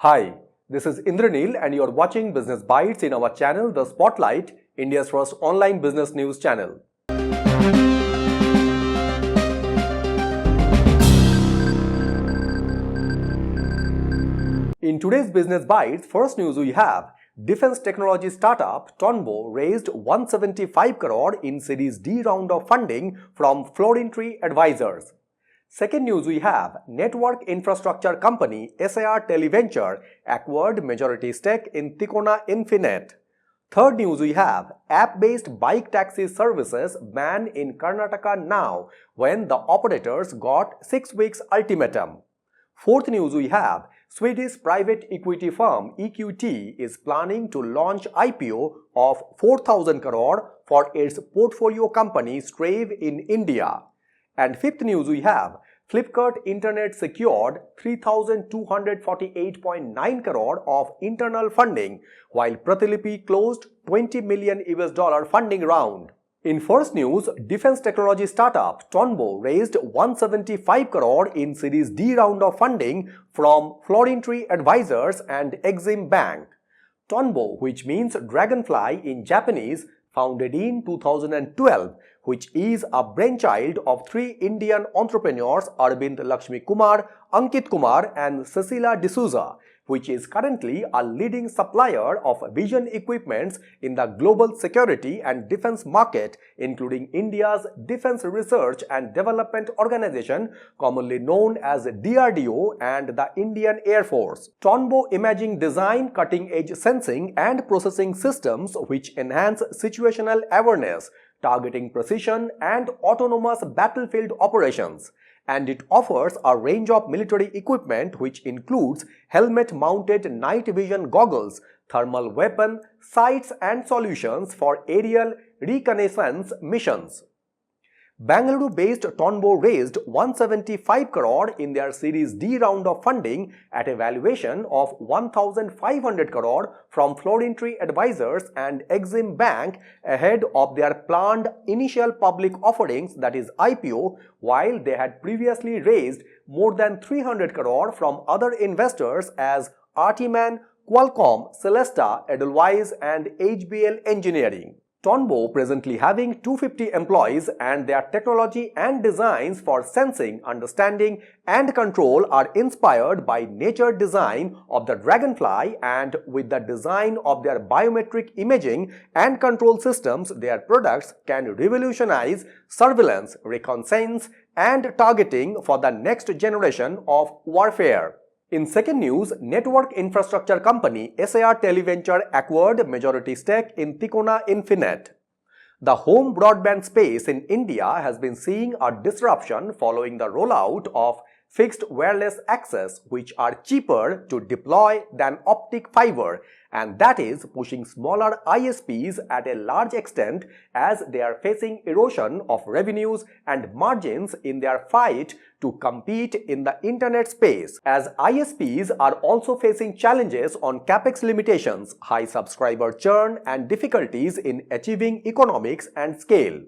Hi, this is Indranil and you are watching Business Bites in our channel The Spotlight, India's first online business news channel. In today's Business Bites, first news we have defense technology startup Tonbo raised 175 crore in Series D round of funding from Florentry Advisors. Second news we have network infrastructure company SAR Televenture acquired majority stake in Tikona Infinet. Third news we have app-based bike taxi services banned in Karnataka now when the operators got 6 weeks ultimatum. Fourth news we have Swedish private equity firm EQT is planning to launch IPO of 4,000 crore for its portfolio company Strave in India. And fifth news we have Flipkart Internet secured 3,248.9 crore of internal funding while Pratilipi closed $20 million funding round. In first news, defense technology startup Tonbo raised 175 crore in Series D round of funding from Florentry Advisors and Exim Bank. Tonbo, which means dragonfly in Japanese, founded in 2012, which is a brainchild of three Indian entrepreneurs Arvind Lakshmi Kumar, Ankit Kumar and Cecilia D'Souza, which is currently a leading supplier of vision equipments in the global security and defense market, including India's Defense Research and Development Organization, commonly known as DRDO, and the Indian Air Force. Tonbo imaging design cutting-edge sensing and processing systems which enhance situational awareness, targeting precision and autonomous battlefield operations. And it offers a range of military equipment which includes helmet-mounted night vision goggles, thermal weapon, sights and solutions for aerial reconnaissance missions. Bangalore-based Tonbo raised 175 crore in their Series D round of funding at a valuation of 1,500 crore from Florentry Advisors and Exim Bank ahead of their planned initial public offerings, that is IPO, while they had previously raised more than 300 crore from other investors as Artiman, Qualcomm, Celesta, Edelweiss and HBL Engineering. Tonbo presently having 250 employees and their technology and designs for sensing, understanding and control are inspired by nature design of the dragonfly, and with the design of their biometric imaging and control systems, their products can revolutionize surveillance, reconnaissance and targeting for the next generation of warfare. In second news, network infrastructure company SAR Televenture acquired majority stake in Tikona Infinet. The home broadband space in India has been seeing a disruption following the rollout of fixed wireless access, which are cheaper to deploy than optic fiber, and that is pushing smaller ISPs at a large extent as they are facing erosion of revenues and margins in their fight to compete in the internet space, as ISPs are also facing challenges on capex limitations, high subscriber churn and difficulties in achieving economics and scale.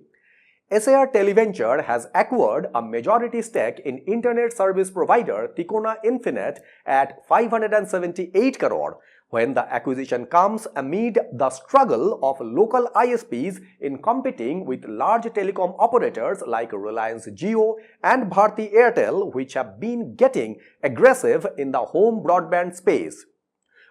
SAR Televenture has acquired a majority stake in internet service provider Tikona Infinet at 578 crore, when the acquisition comes amid the struggle of local ISPs in competing with large telecom operators like Reliance Jio and Bharti Airtel, which have been getting aggressive in the home broadband space.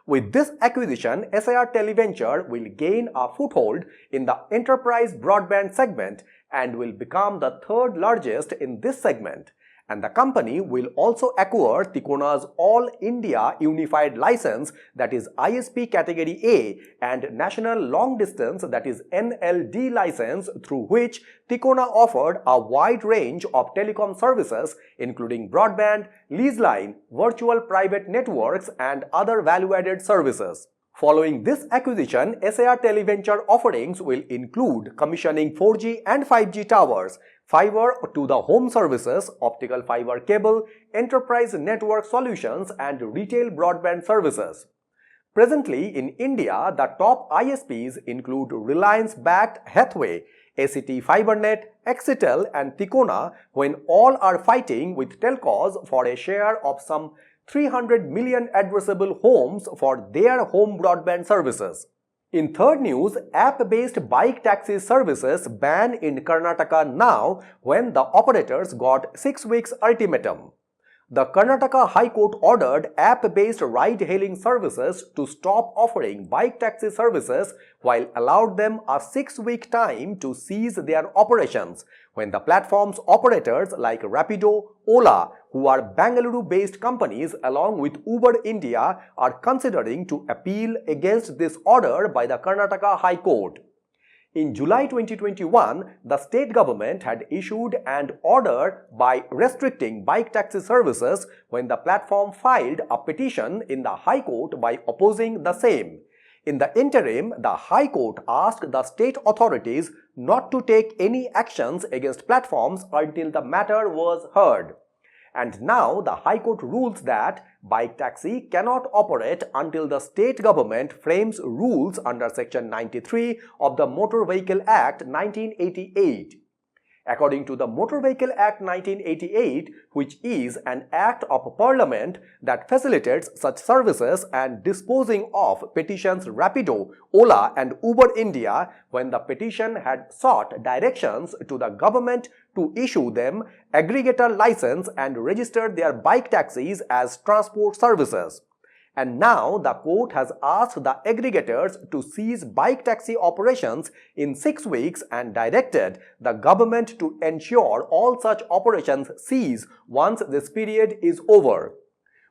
With this acquisition, SAR Televenture will gain a foothold in the enterprise broadband segment and will become the third largest in this segment. And the company will also acquire Tikona's All India Unified License, that is ISP Category A, and National Long Distance, that is NLD license, through which Tikona offered a wide range of telecom services including broadband, lease line, virtual private networks and other value-added services. Following this acquisition, SAR Televenture offerings will include commissioning 4G and 5G towers, fiber to the home services, optical fiber cable, enterprise network solutions and retail broadband services. Presently in India, the top ISPs include Reliance-backed Hathway, ACT FiberNet, Exitel and Tikona, when all are fighting with telcos for a share of some 300 million addressable homes for their home broadband services. In third news, app-based bike taxi services ban in Karnataka now when the operators got 6 weeks ultimatum. The Karnataka High Court ordered app-based ride-hailing services to stop offering bike taxi services while allowed them a 6-week time to cease their operations when the platform's operators like Rapido, Ola, who are Bangalore-based companies along with Uber India, are considering to appeal against this order by the Karnataka High Court. In July 2021, the state government had issued an order by restricting bike taxi services when the platform filed a petition in the High Court by opposing the same. In the interim, the High Court asked the state authorities not to take any actions against platforms until the matter was heard. And now the High Court rules that bike taxi cannot operate until the state government frames rules under Section 93 of the Motor Vehicle Act 1988. According to the Motor Vehicle Act 1988, which is an act of parliament that facilitates such services and disposing of petitions Rapido, Ola and Uber India when the petition had sought directions to the government to issue them aggregator license and register their bike taxis as transport services. And now the court has asked the aggregators to cease bike taxi operations in 6 weeks and directed the government to ensure all such operations cease once this period is over.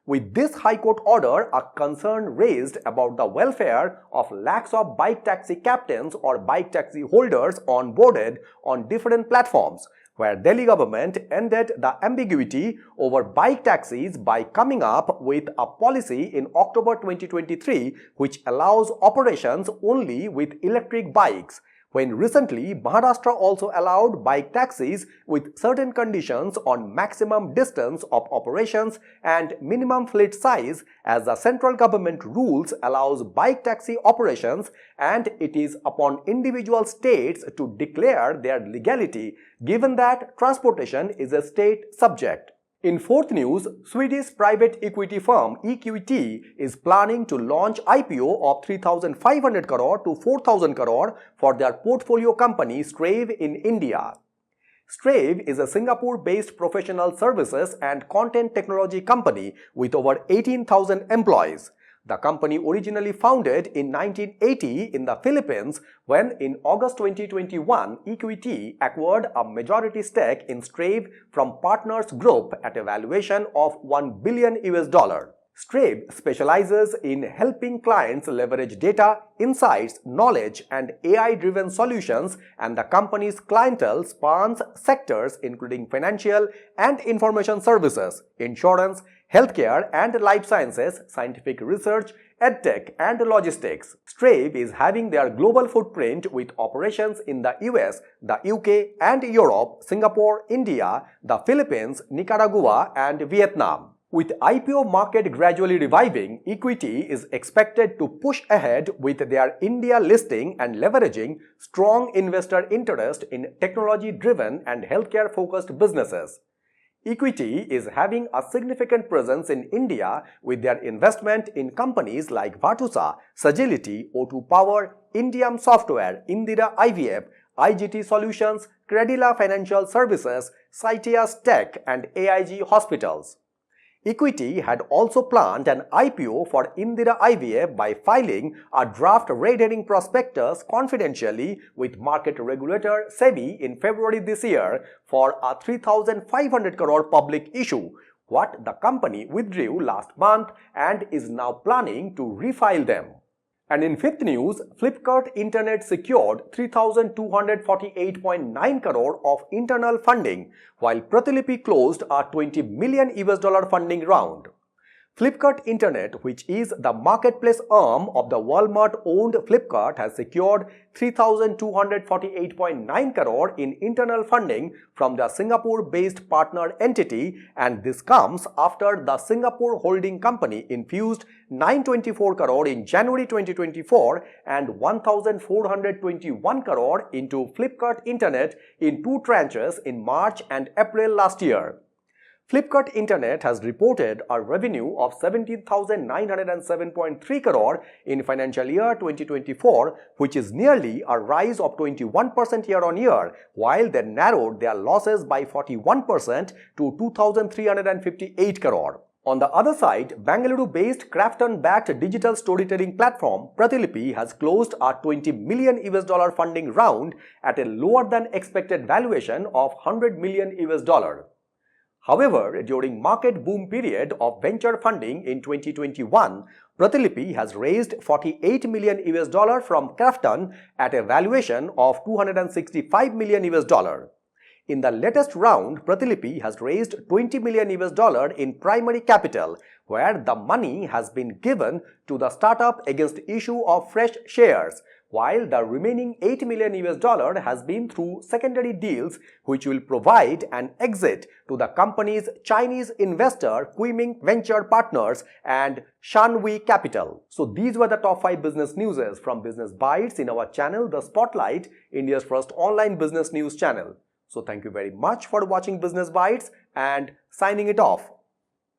With this High Court order, a concern raised about the welfare of lakhs of bike taxi captains or bike taxi holders onboarded on different platforms, where Delhi government ended the ambiguity over bike taxis by coming up with a policy in October 2023 which allows operations only with electric bikes, when recently Maharashtra also allowed bike taxis with certain conditions on maximum distance of operations and minimum fleet size, as the central government rules allows bike taxi operations and it is upon individual states to declare their legality, given that transportation is a state subject. In fourth news, Swedish private equity firm EQT is planning to launch IPO of 3,500 crore to 4,000 crore for their portfolio company Strave in India. Strave is a Singapore-based professional services and content technology company with over 18,000 employees. The company originally founded in 1980 in the Philippines when in August 2021 Equity acquired a majority stake in Strave from Partners Group at a valuation of $1 billion. Strave specializes in helping clients leverage data, insights, knowledge and AI-driven solutions, and the company's clientele spans sectors including financial and information services, insurance, healthcare and life sciences, scientific research, edtech and logistics. Strave is having their global footprint with operations in the US, the UK and Europe, Singapore, India, the Philippines, Nicaragua and Vietnam. With IPO market gradually reviving, Equity is expected to push ahead with their India listing and leveraging strong investor interest in technology-driven and healthcare-focused businesses. Equity is having a significant presence in India with their investment in companies like Vatusa, Sagility, O2 Power, Indiam Software, Indira IVF, IGT Solutions, Credila Financial Services, Cytias Tech and AIG Hospitals. Equity had also planned an IPO for Indira IVF by filing a draft red herring prospectus confidentially with market regulator SEBI in February this year for a 3,500 crore public issue, what the company withdrew last month and is now planning to refile them. And in fifth news, Flipkart Internet secured 3,248.9 crore of internal funding, while Pratilipi closed a $20 million funding round. Flipkart Internet, which is the marketplace arm of the Walmart-owned Flipkart, has secured 3,248.9 crore in internal funding from the Singapore-based partner entity, and this comes after the Singapore holding company infused 924 crore in January 2024 and 1,421 crore into Flipkart Internet in two tranches in March and April last year. Flipkart Internet has reported a revenue of 17,907.3 crore in financial year 2024, which is nearly a rise of 21% year-on-year, while they narrowed their losses by 41% to 2,358 crore. On the other side, Bengaluru-based Krafton-backed digital storytelling platform Pratilipi has closed a $20 million funding round at a lower than expected valuation of $100 million. However, during market boom period of venture funding in 2021, Pratilipi has raised $48 million from Krafton at a valuation of $265 million. In the latest round, Pratilipi has raised $20 million in primary capital, where the money has been given to the startup against issue of fresh shares, while the remaining $8 million has been through secondary deals, which will provide an exit to the company's Chinese investor Kuiming Venture Partners and Shanwei Capital. So these were the top 5 business news from Business Bytes in our channel, The Spotlight, India's first online business news channel. So thank you very much for watching Business Bytes and signing it off.